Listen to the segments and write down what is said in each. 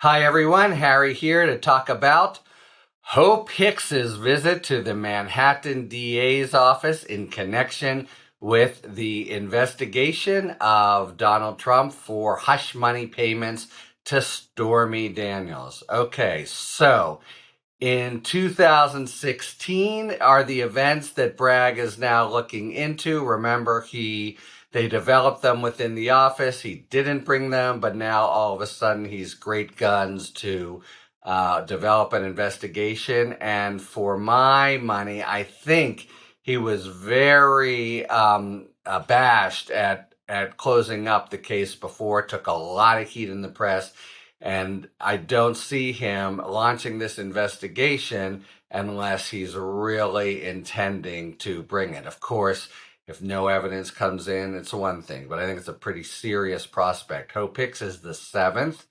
Hi everyone, Harry here to talk about Hope Hicks's visit to the Manhattan DA's office in connection with the investigation of Donald Trump for hush money payments to Stormy Daniels. Okay, so in 2016 are the events that Bragg is now looking into. Remember, they developed them within the office. He didn't bring them, but now all of a sudden he's great guns to develop an investigation. And for my money, I think he was very abashed at closing up the case before. Took a lot of heat in the press. And I don't see him launching this investigation unless he's really intending to bring it. Of course, if no evidence comes in, it's one thing, but I think it's a pretty serious prospect. Hope Hicks is the seventh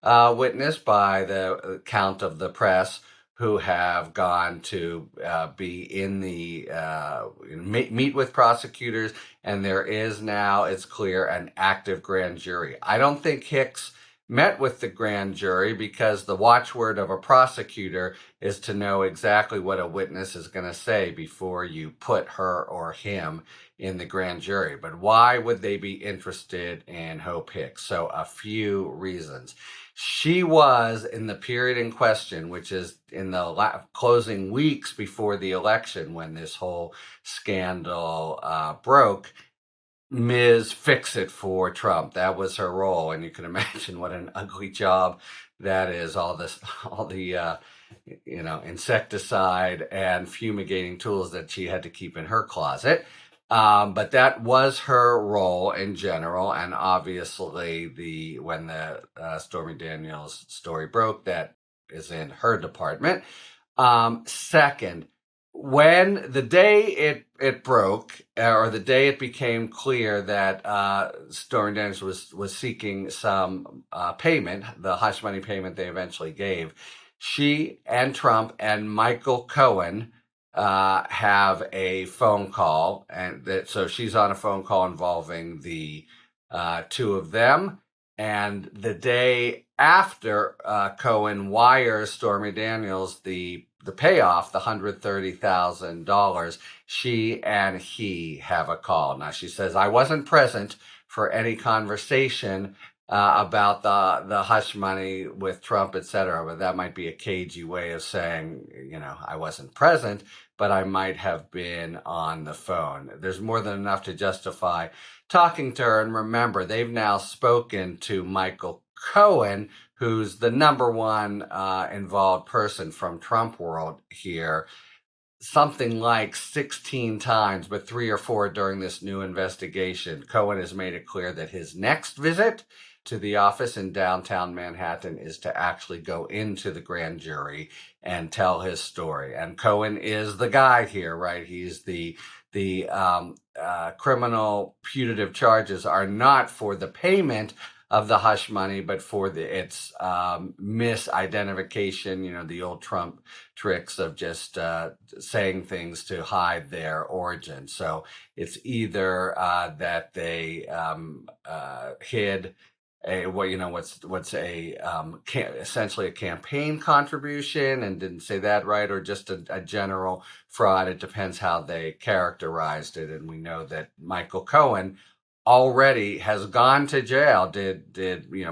witness by the count of the press who have gone to be in the meet with prosecutors, and there is now, it's clear, an active grand jury. I don't think Hicks met with the grand jury because the watchword of a prosecutor is to know exactly what a witness is going to say before you put her or him in the grand jury. But why would they be interested in Hope Hicks? So a few reasons. She was, in the period in question, which is in the closing weeks before the election when this whole scandal broke, Ms. Fix-It for Trump. That was her role, and you can imagine what an ugly job that is. All the insecticide and fumigating tools that she had to keep in her closet. But that was her role in general, and obviously when the Stormy Daniels story broke, that is in her department. Second, when the day it broke, or the day it became clear that Stormy Daniels was seeking some payment, the hush money payment they eventually gave, she and Trump and Michael Cohen have a phone call, and so she's on a phone call involving the two of them. And the day after Cohen wires Stormy Daniels the payoff, the $130,000, she and he have a call. Now, she says, I wasn't present for any conversation about the hush money with Trump, etc. But that might be a cagey way of saying, I wasn't present, but I might have been on the phone. There's more than enough to justify talking to her. And remember, they've now spoken to Michael Cohen, who's the number one involved person from Trump world here, something like 16 times, but 3 or 4 during this new investigation. Cohen has made it clear that his next visit to the office in downtown Manhattan is to actually go into the grand jury and tell his story. And Cohen is the guy here, right? He's the criminal putative charges are not for the payment of the hush money, but for its misidentification, the old Trump tricks of just saying things to hide their origin. So it's either that they hid essentially a campaign contribution and didn't say that right, or just a general fraud. It depends how they characterized it. And we know that Michael Cohen already has gone to jail, did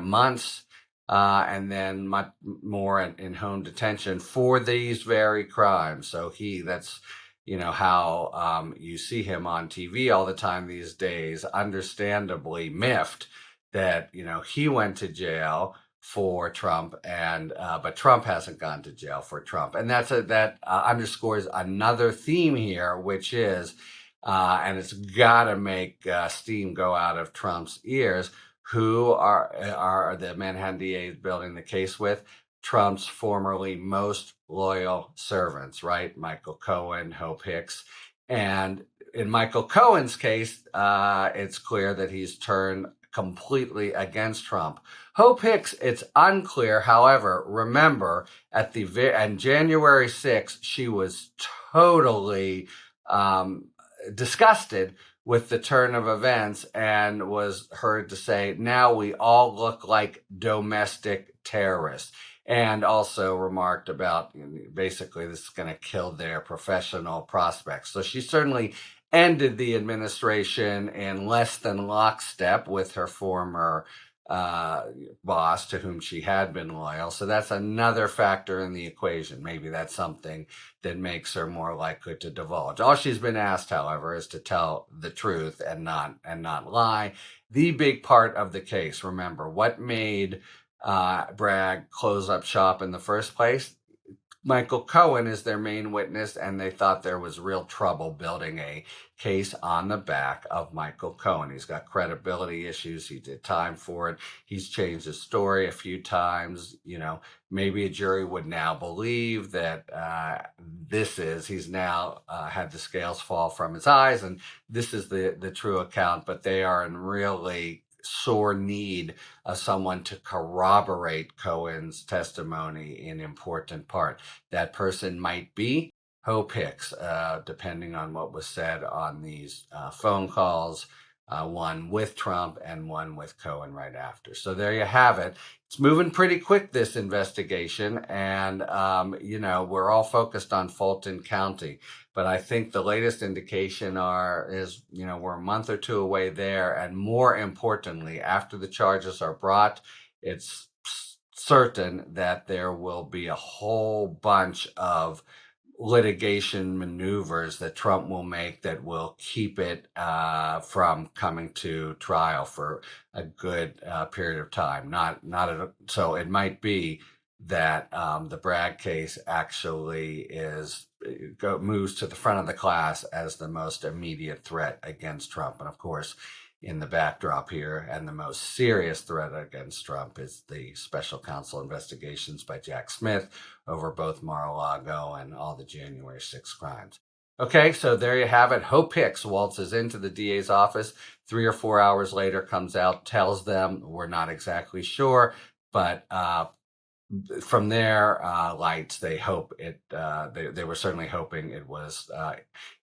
months, and then much more in home detention for these very crimes. So that's how you see him on TV all the time these days, understandably miffed that he went to jail for Trump, and but Trump hasn't gone to jail for Trump, and that underscores another theme here, which is. And it's got to make steam go out of Trump's ears. Who are the Manhattan DAs building the case with? Trump's formerly most loyal servants, right? Michael Cohen, Hope Hicks. And in Michael Cohen's case, it's clear that he's turned completely against Trump. Hope Hicks, it's unclear. However, remember, on January 6th, she was totally disgusted with the turn of events and was heard to say, now we all look like domestic terrorists, and also remarked about basically this is going to kill their professional prospects. So she certainly ended the administration in less than lockstep with her former boss, to whom she had been loyal. So that's another factor in the equation. Maybe that's something that makes her more likely to divulge. All she's been asked, however, is to tell the truth and not lie. The big part of the case, remember, what made Bragg close up shop in the first place? Michael Cohen is their main witness, and they thought there was real trouble building a case on the back of Michael Cohen. He's got credibility issues. He did time for it. He's changed his story a few times. Maybe a jury would now believe that he's now had the scales fall from his eyes, and this is the true account, but they are in really sore need of someone to corroborate Cohen's testimony in important part. That person might be Hope Hicks, depending on what was said on these phone calls, one with Trump and one with Cohen right after. So there you have it. It's moving pretty quick, this investigation, and we're all focused on Fulton County, but I think the latest indication is we're a month or two away there, and more importantly, after the charges are brought, it's certain that there will be a whole bunch of litigation maneuvers that Trump will make that will keep it from coming to trial for a good period of time. So it might be that the Bragg case actually moves to the front of the class as the most immediate threat against Trump. And of course, in the backdrop here, and the most serious threat against Trump is the special counsel investigations by Jack Smith over both Mar-a-Lago and all the January 6th crimes. Okay, so there you have it. Hope Hicks waltzes into the DA's office 3 or 4 hours later, comes out, tells them, we're not exactly sure, but from their lights, they hope it. They were certainly hoping it was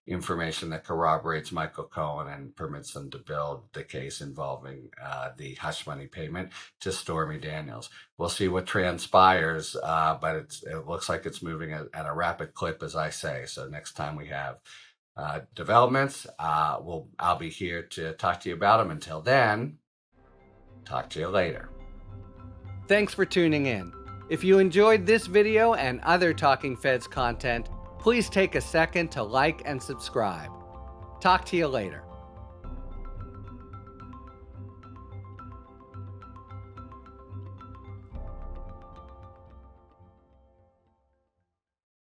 information that corroborates Michael Cohen and permits them to build the case involving the hush money payment to Stormy Daniels. We'll see what transpires, but it looks like it's moving at a rapid clip, as I say. So next time we have developments, I'll be here to talk to you about them. Until then, talk to you later. Thanks for tuning in. If you enjoyed this video and other Talking Feds content, please take a second to like and subscribe. Talk to you later.